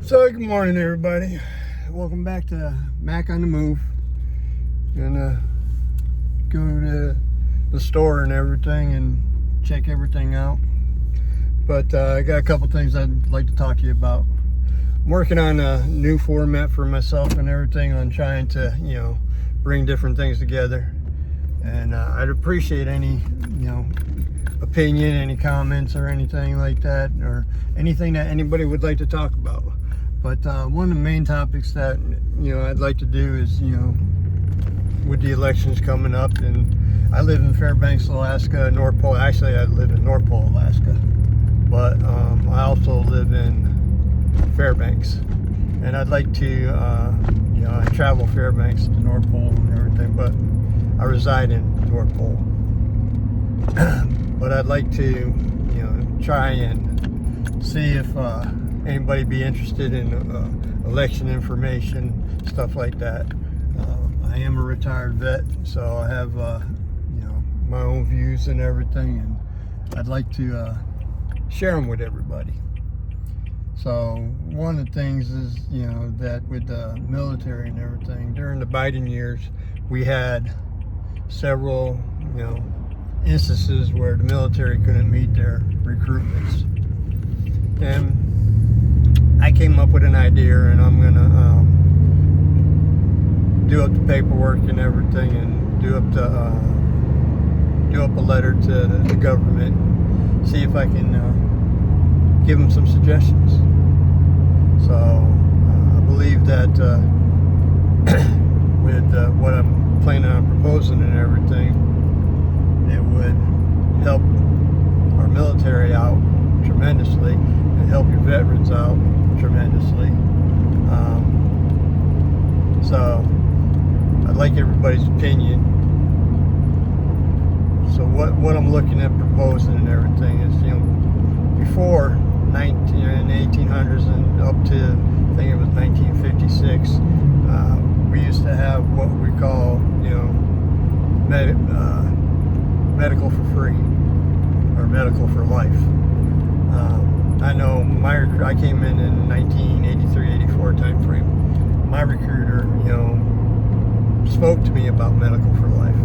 So good morning, everybody. Welcome back to Mac on the Move. Gonna go to the store and everything and check everything out. But I got a couple things I'd like to talk to you about. I'm working on a new format for myself and everything on trying to, bring different things together. And I'd appreciate any, opinion, any comments or anything like that, or anything that anybody would like to talk about. But one of the main topics that, I'd like to do is, with the elections coming up, and I live in Fairbanks, Alaska, North Pole. Actually, I live in North Pole, Alaska. But I also live in Fairbanks. And I'd like to, I travel Fairbanks to North Pole and everything, but I reside in North Pole. But I'd like to, try and see if anybody be interested in election information, stuff like that. I am a retired vet, so I have, my own views and everything, and I'd like to share them with everybody. So one of the things is, that with the military and everything, during the Biden years, we had several, instances where the military couldn't meet their recruitments. And I came up with an idea, and I'm gonna do up the paperwork and everything, and do up a letter to the government, see if I can give them some suggestions. So I believe that with what I'm planning on proposing and everything, it would help our military out tremendously and help your veterans out tremendously. So I'd like everybody's opinion. So what I'm looking at proposing and everything is, before 1800s and up to, I think it was 1956, we used to have what we call, medical for free, or medical for life. I know I came in 1983-84 time frame. My recruiter, spoke to me about medical for life.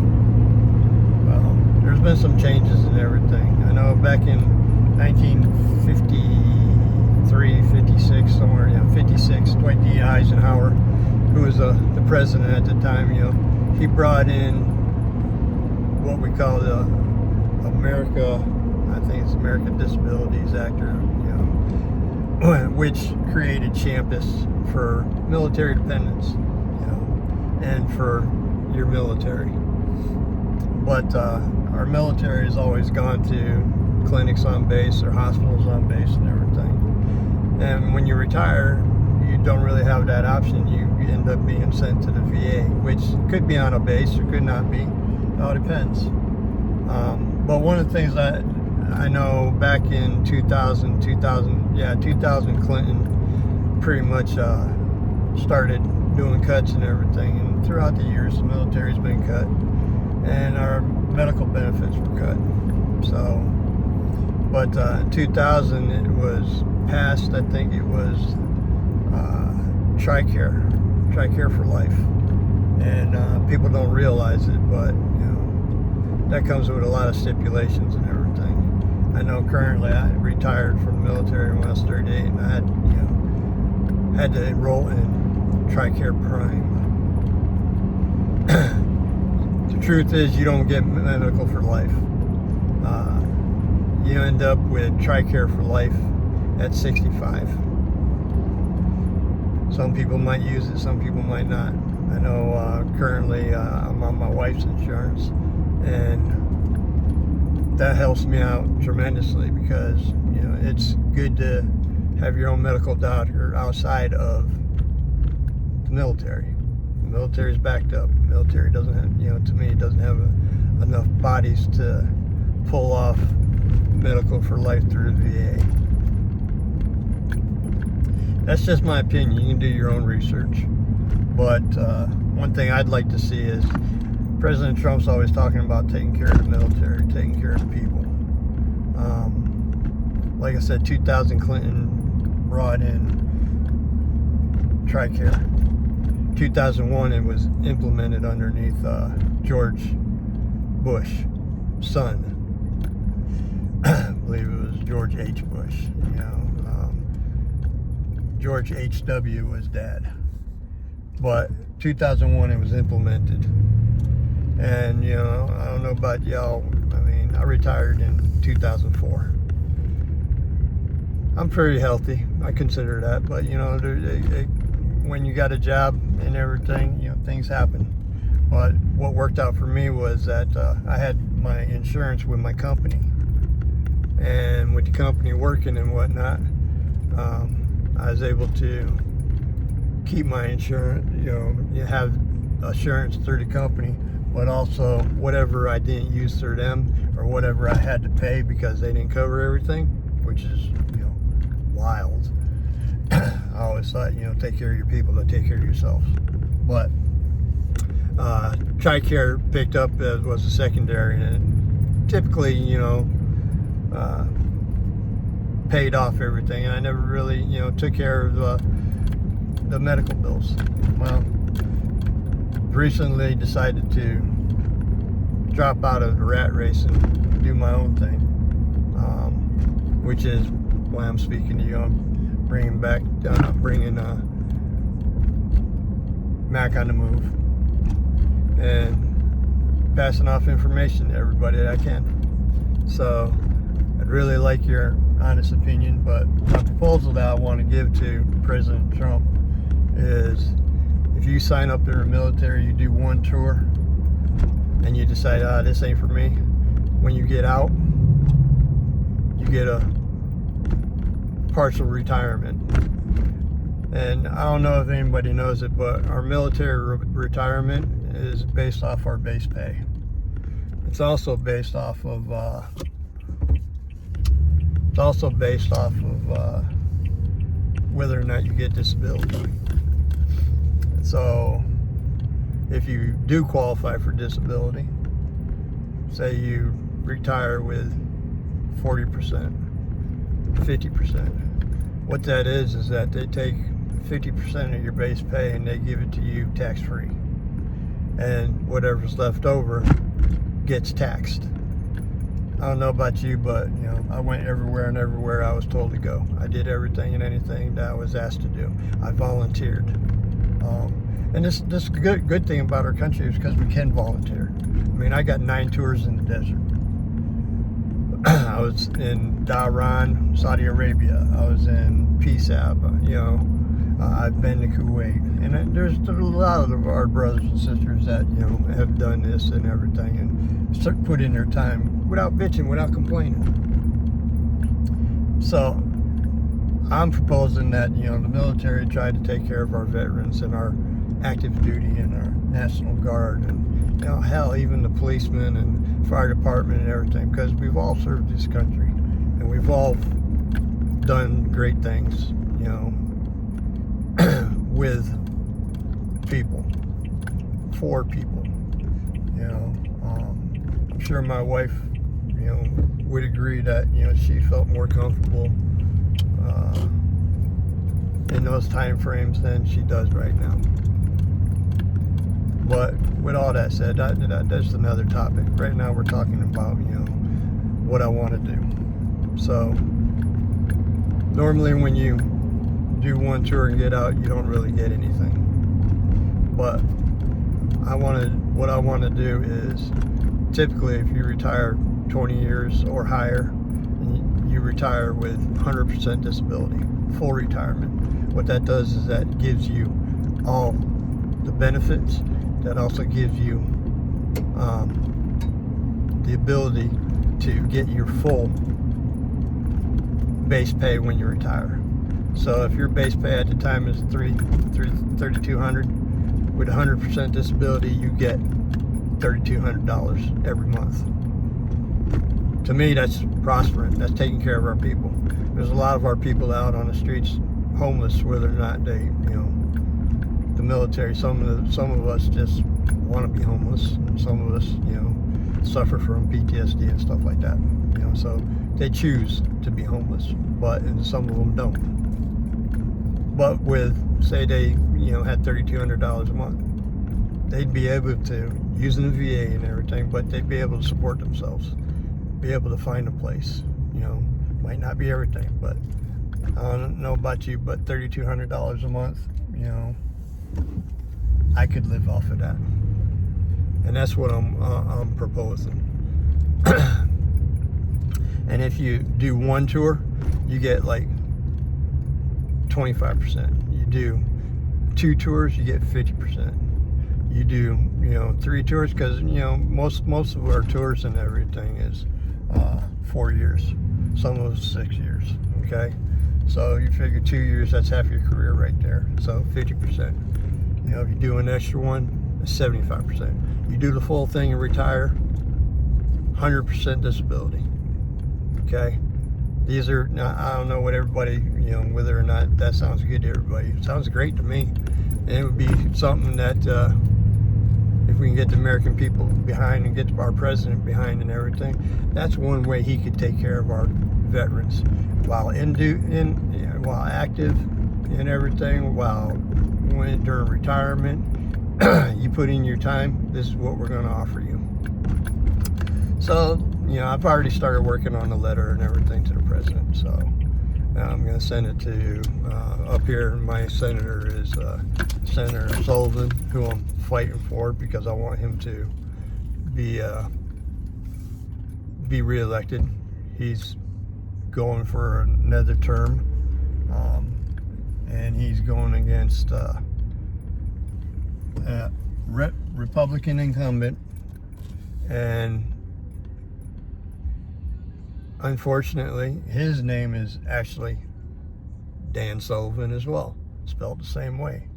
Well, there's been some changes in everything. I know back in 1953, 56, somewhere, 56, Dwight D. Eisenhower, who was the president at the time, he brought in what we call the American Disabilities Act, which created CHAMPUS for military dependents, and for your military. But our military has always gone to clinics on base or hospitals on base and everything. And when you retire, you don't really have that option. You end up being sent to the VA, which could be on a base or could not be. It all depends. But one of the things that I know back in 2000, Clinton pretty much started doing cuts and everything. And throughout the years, the military's been cut, and our medical benefits were cut. So, but in 2000, it was passed. I think it was TRICARE for life, and people don't realize it, but that comes with a lot of stipulations and everything. I know currently I retired from the military when I was 38, and I had to enroll in TRICARE Prime. The truth is, you don't get medical for life. You end up with TRICARE for life at 65. Some people might use it, some people might not. I know currently I'm on my wife's insurance, and that helps me out tremendously because, it's good to have your own medical doctor outside of the military. The military is backed up. The military doesn't have, to me, it doesn't have enough bodies to pull off medical for life through the VA. That's just my opinion. You can do your own research. But one thing I'd like to see is President Trump's always talking about taking care of the military, taking care of the people. Like I said, 2000 Clinton brought in TRICARE. 2001, it was implemented underneath George Bush, son. I believe it was George H. Bush. George H.W. was dad. But 2001, it was implemented. And, I don't know about y'all. I mean, I retired in 2004. I'm pretty healthy. I consider that. But, when you got a job and everything, things happen. But what worked out for me was that I had my insurance with my company. And with the company working and whatnot, I was able to keep my insurance, have assurance through the company, but also whatever I didn't use through them or whatever I had to pay because they didn't cover everything, which is, wild. I always thought, take care of your people, don't take care of yourselves. But TRICARE picked up as was a secondary, and typically, paid off everything. And I never really, took care of the medical bills. Well, recently decided to drop out of the rat race and do my own thing, which is why I'm speaking to you. I'm bringing Mac on the Move and passing off information to everybody that I can. So I'd really like your honest opinion, but my proposal that I want to give to President Trump is, if you sign up in the military, you do one tour, and you decide, this ain't for me, when you get out, you get a partial retirement. And I don't know if anybody knows it, but our military retirement is based off our base pay. It's also based off of whether or not you get disability. So if you do qualify for disability, say you retire with 40%, 50%, what that is that they take 50% of your base pay and they give it to you tax-free, and whatever's left over gets taxed. I don't know about you, but I went everywhere and everywhere I was told to go. I did everything and anything that I was asked to do. I volunteered, and this good thing about our country is because we can volunteer. I mean, I got 9 tours in the desert. I was in Dhahran, Saudi Arabia. I was in PSAB. I've been to Kuwait, and there's a lot of our brothers and sisters that have done this and everything, and put in their time without bitching, without complaining. So I'm proposing that the military try to take care of our veterans and our active duty and our National Guard, and hell, even the policemen and fire department and everything, because we've all served this country and we've all done great things, with people, for people. I'm sure my wife, would agree that she felt more comfortable in those time frames than she does right now. But with all that said, that's another topic. Right now we're talking about what I want to do. So normally when you do one tour and get out, you don't really get anything. But what I want to do is, typically if you retire 20 years or higher, you retire with 100% disability, full retirement. What that does is that gives you all the benefits. That also gives you the ability to get your full base pay when you retire. So if your base pay at the time is $3,200, with 100% disability, you get $3,200 every month. To me, that's prospering. That's taking care of our people. There's a lot of our people out on the streets, homeless, whether or not they, the military. Some of us just want to be homeless. And some of us, suffer from PTSD and stuff like that. So they choose to be homeless, and some of them don't. But with say they, had $3,200 a month, they'd be able to, using the VA and everything, but they'd be able to support themselves, be able to find a place. Might not be everything, but I don't know about you, but $3,200 a month, I could live off of that. And that's what I'm proposing. And if you do one tour, you get like 25%. You do 2 tours, you get 50%. You do, 3 tours, because most of our tours and everything is 4 years. Some of us 6 years. Okay, so you figure 2 years, that's half your career right there. So 50%. If you do an extra one, it's 75%. You do the full thing and retire, 100% disability. Okay, these are, I don't know what everybody, whether or not that sounds good to everybody. It sounds great to me, and it would be something that if we can get the American people behind and get our president behind and everything, that's one way he could take care of our veterans while while active and everything, while during retirement. You put in your time, this is what we're going to offer you. So, I've already started working on the letter and everything to the president. So I'm going to send it to, up here, my senator is Senator Sullivan, who I'm fighting for, because I want him to be reelected. He's going for another term, and he's going against a Republican incumbent, and unfortunately his name is actually Dan Sullivan as well, spelled the same way.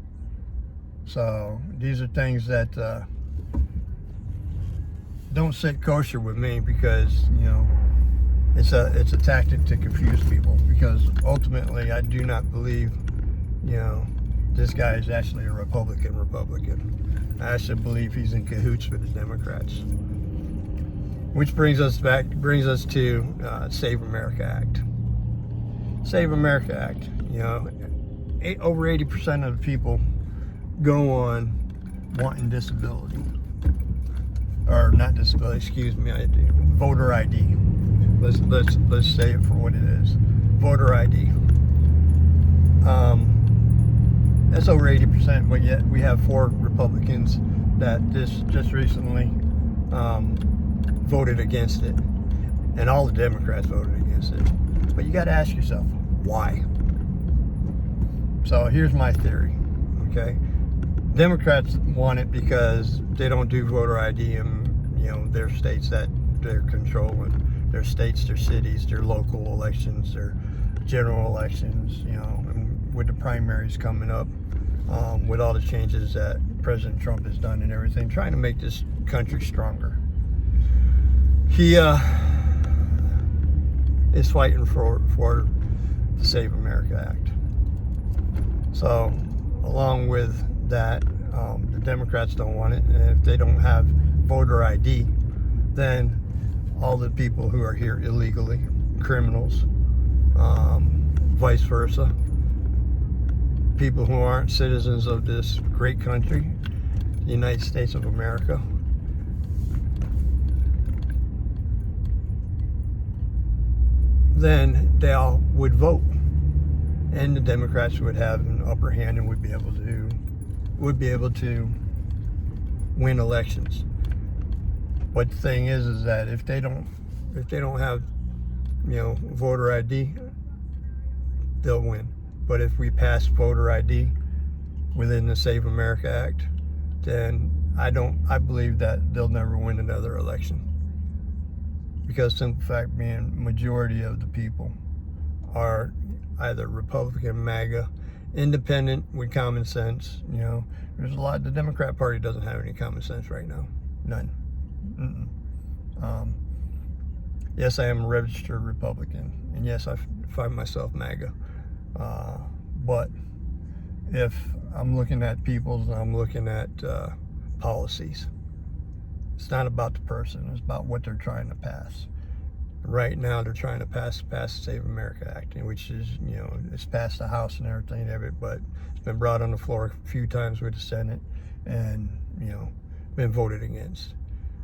So these are things that don't sit kosher with me, because it's a tactic to confuse people, because ultimately I do not believe this guy is actually a Republican. I actually believe he's in cahoots with the Democrats. Which brings us to Save America Act. Save America Act. Over 80% of the people go on wanting disability, or not disability. Excuse me. Voter ID. Let's say it for what it is. Voter ID. That's over 80%, but yet we have 4 Republicans that just recently voted against it, and all the Democrats voted against it. But you got to ask yourself, why? So here's my theory. Okay, Democrats want it because they don't do voter ID in their states that they're controlling. Their states, their cities, their local elections, their general elections. And with the primaries coming up, with all the changes that President Trump has done and everything, trying to make this country stronger. He is fighting for the Save America Act. So, along with that, the Democrats don't want it, and if they don't have voter ID, then all the people who are here illegally, criminals, vice versa, people who aren't citizens of this great country, the United States of America, then they all would vote, and the Democrats would have an upper hand and would be able to win elections. But the thing is that if they don't have voter ID, they'll win. But if we pass voter ID within the Save America Act, then I believe that they'll never win another election. Because simple fact being, majority of the people are either Republican, MAGA, independent with common sense. There's a lot. The Democrat Party doesn't have any common sense right now. None. Yes, I am a registered Republican, and yes, I find myself MAGA. But if I'm looking at people's, I'm looking at policies. It's not about the person. It's about what they're trying to pass. Right now they're trying to pass the Save America Act, which is, it's passed the House and everything, but it's been brought on the floor a few times with the Senate and, been voted against.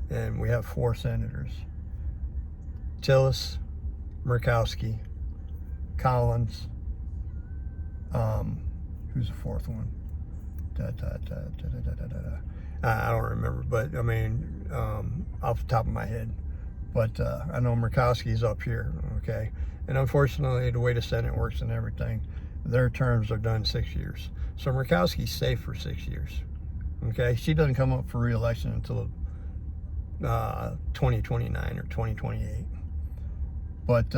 And we have 4 senators: Tillis, Murkowski, Collins, who's the 4th one? I don't remember, but I mean, off the top of my head. But I know Murkowski's up here, okay? And unfortunately, the way the Senate works and everything, their terms are done 6 years. So Murkowski's safe for 6 years, okay? She doesn't come up for re-election until 2029 or 2028. But,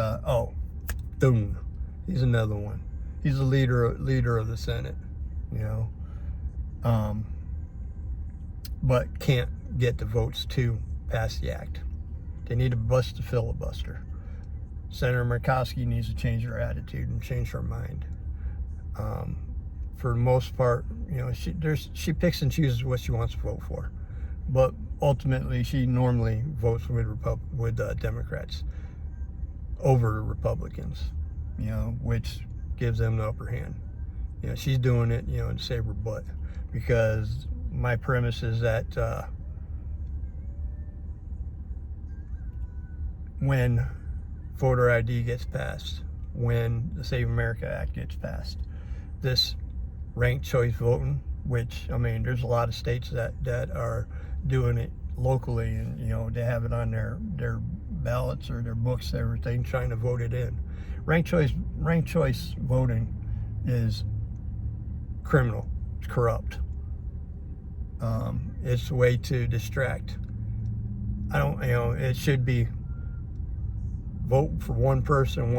Thune, he's another one. He's the leader of the Senate, but can't get the votes to pass the act. They need to bust the filibuster. Senator Murkowski needs to change her attitude and change her mind. For the most part, she picks and chooses what she wants to vote for, but ultimately she normally votes with Democrats over Republicans, which gives them the upper hand. She's doing it, to save her butt, because my premise is that when voter ID gets passed, when the Save America Act gets passed, this ranked choice voting, which, I mean, there's a lot of states that are doing it locally, and they have it on their ballots or their books, everything, trying to vote it in. Ranked choice voting is criminal. It's corrupt. It's a way to distract. It should be vote for one person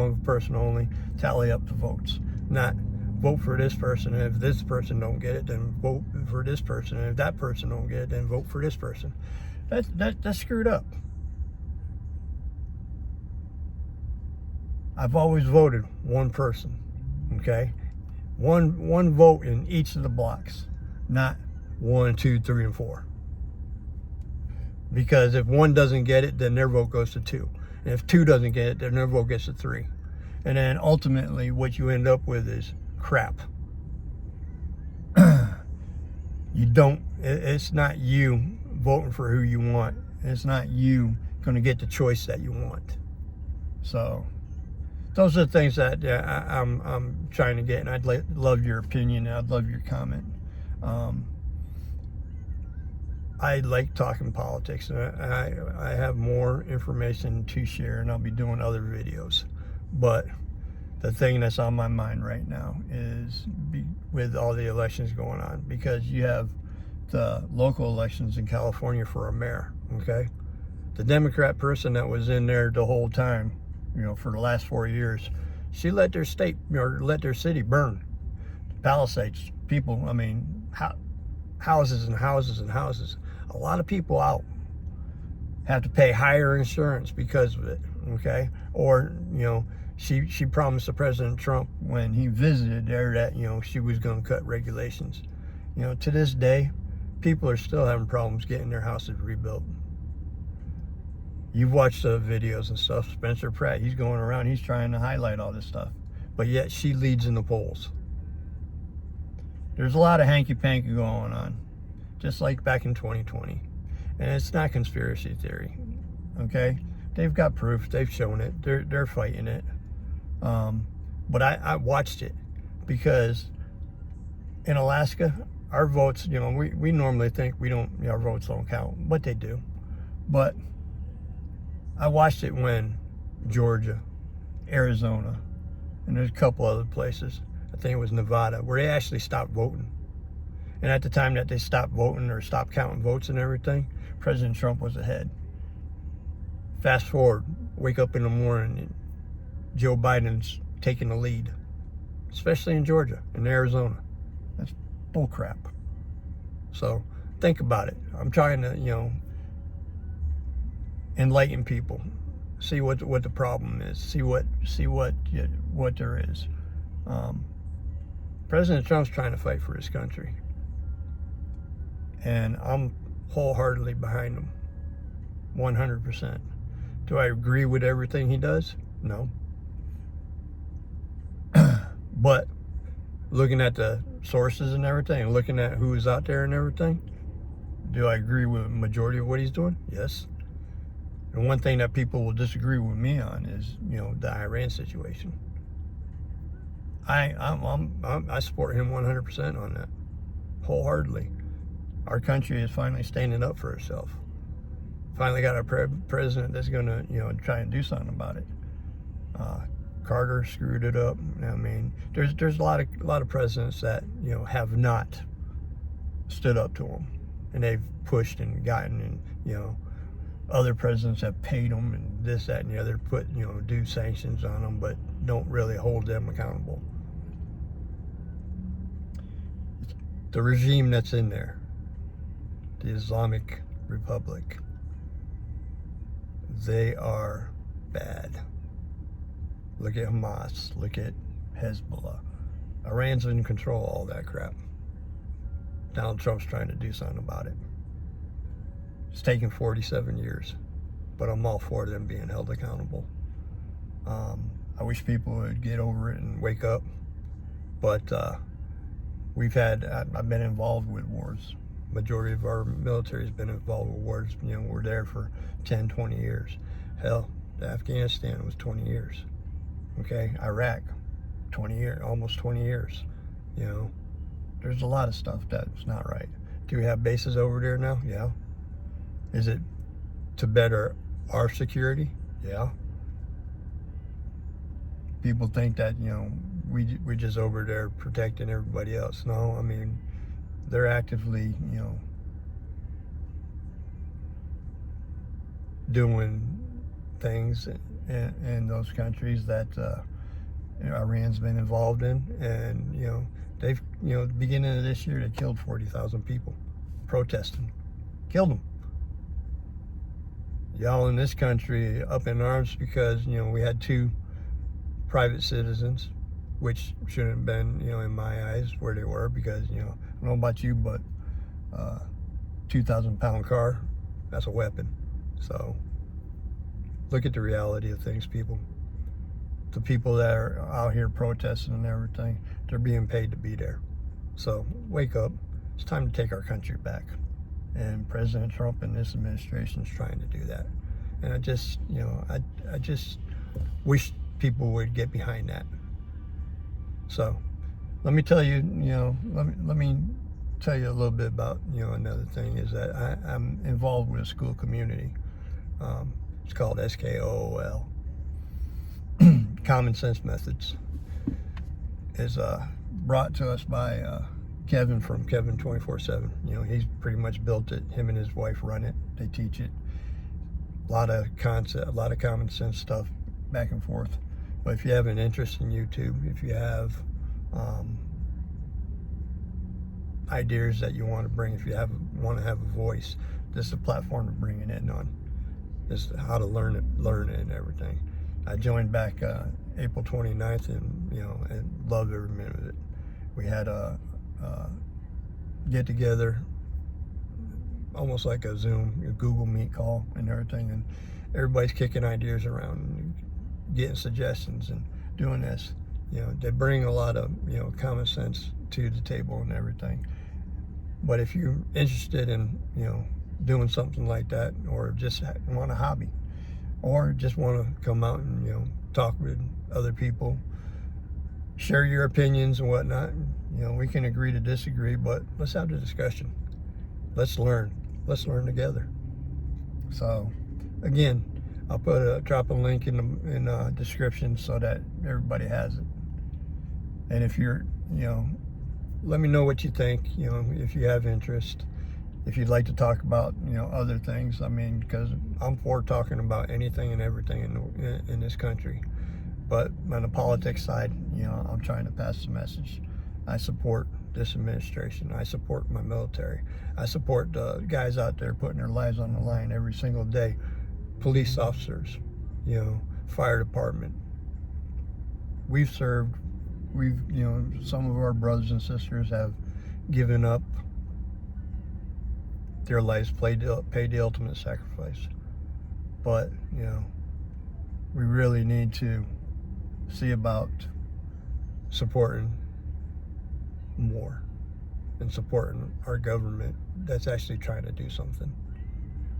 only, tally up the votes. Not vote for this person, and if this person don't get it, then vote for this person, and if that person don't get it, then vote for this person. That's screwed up. I've always voted one person, okay? One vote in each of the blocks, not 1, 2, 3, and 4. Because if 1 doesn't get it, then their vote goes to 2. And if 2 doesn't get it, then their vote gets to 3. And then ultimately what you end up with is crap. It's not you voting for who you want. It's not you going to get the choice that you want. So those are the things that I'm trying to get, and I'd love your opinion. I'd love your comment. I like talking politics, and I have more information to share, and I'll be doing other videos. But the thing that's on my mind right now is with all the elections going on, because you have the local elections in California for a mayor, okay? The Democrat person that was in there the whole time, for the last 4 years, she let their state, or let their city burn. Palisades, people, I mean, houses and houses and houses. A lot of people out have to pay higher insurance because of it, okay? Or, she promised the President Trump when he visited there that, she was going to cut regulations. To this day, people are still having problems getting their houses rebuilt. You've watched the videos and stuff. Spencer Pratt, he's going around, he's trying to highlight all this stuff. But yet she leads in the polls. There's a lot of hanky-panky going on, just like back in 2020. And it's not conspiracy theory, okay? They've got proof, they've shown it, they're fighting it. But I watched it, because in Alaska, our votes, we normally think our votes don't count, but they do. But I watched it when Georgia, Arizona, and there's a couple other places, I think it was Nevada, where they actually stopped voting. And at the time that they stopped voting or stopped counting votes and everything, President Trump was ahead. Fast forward, wake up in the morning, and Joe Biden's taking the lead, especially in Georgia and Arizona. That's bullcrap. So think about it. I'm trying to, enlighten people, see what the problem is, see what there is. President Trump's trying to fight for his country, and I'm wholeheartedly behind him, 100%. Do I agree with everything he does? No. But looking at the sources and everything, and looking at who's out there and everything, do I agree with the majority of what he's doing? Yes. And one thing that people will disagree with me on is, the Iran situation. I support him 100% on that, wholeheartedly. Our country is finally standing up for itself. Finally got a president that's going to, try and do something about it. Carter screwed it up. I mean, there's a lot of presidents that have not stood up to him, and they've pushed and gotten, and other presidents have paid them and this, that, and the other, put do sanctions on them, but don't really hold them accountable. The regime that's in there, the Islamic Republic, they are bad. Look at Hamas, look at Hezbollah. Iran's in control of all that crap. Donald Trump's trying to do something about it. It's taken 47 years, but I'm all for them being held accountable. I wish people would get over it and wake up, but I've been involved with wars. Majority of our military has been involved with wars. We're there for 10, 20 years. Hell, Afghanistan was 20 years. Okay, Iraq, 20 years, almost 20 years. There's a lot of stuff that's not right. Do we have bases over there now? Yeah. Is it to better our security? Yeah. People think that, we're just over there protecting everybody else. No, I mean, they're actively, doing things in those countries that Iran's been involved in, and they've the beginning of this year they killed 40,000 people protesting, killed them. Y'all in this country up in arms because we had 2 private citizens, which shouldn't have been in my eyes where they were, because I don't know about you, but 2,000-pound car, that's a weapon. So look at the reality of things, people. The people that are out here protesting and everything, they're being paid to be there. So wake up. It's time to take our country back. And President Trump and this administration is trying to do that. And I just, I just wish people would get behind that. So let me tell you, let me tell you a little bit about, another thing is that I'm involved with a school community. It's called SKOOL. Common Sense Methods is brought to us by Kevin from Kevin 24/7. He's pretty much built it. Him and his wife run it. They teach it. A lot of concept, a lot of common sense stuff back and forth. But if you have an interest in YouTube, if you have ideas that you want to bring, if you want to have a voice, this is a platform to bring it in on. This is how to learn it and everything. I joined back April 29th, and and loved every minute of it. We had a get together, almost like a Zoom, a Google Meet call and everything, and everybody's kicking ideas around, and getting suggestions and doing this. They bring a lot of common sense to the table and everything. But if you're interested in doing something like that, or just want a hobby, or just want to come out and talk with other people, share your opinions and whatnot, we can agree to disagree, but let's have the discussion. Let's learn together. So again, I'll drop a link in the description so that everybody has it. And if you're let me know what you think, if you have interest, if you'd like to talk about other things. I mean, because I'm for talking about anything and everything in this country. But on the politics side, I'm trying to pass the message. I support this administration. I support my military. I support the guys out there putting their lives on the line every single day. Police officers, fire department. We've served. Some of our brothers and sisters have given up their lives, paid the ultimate sacrifice. But we really need to see about supporting more and supporting our government that's actually trying to do something.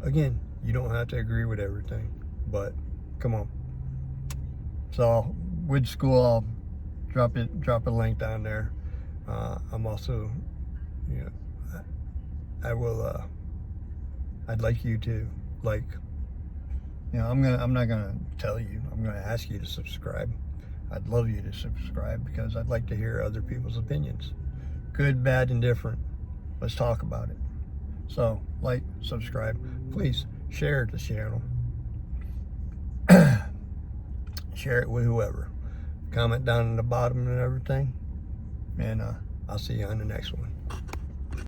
Again, you don't have to agree with everything, but come on. So with school, I'll drop a link down there. I'm also, you know, I will. I'd like you to like. You know, I'm not gonna tell you. I'm gonna ask you to subscribe. I'd love you to subscribe because I'd like to hear other people's opinions, good, bad, and different. Let's talk about it. So, like, subscribe, please share the channel. Share it with whoever. Comment down in the bottom and everything. And I'll see you on the next one.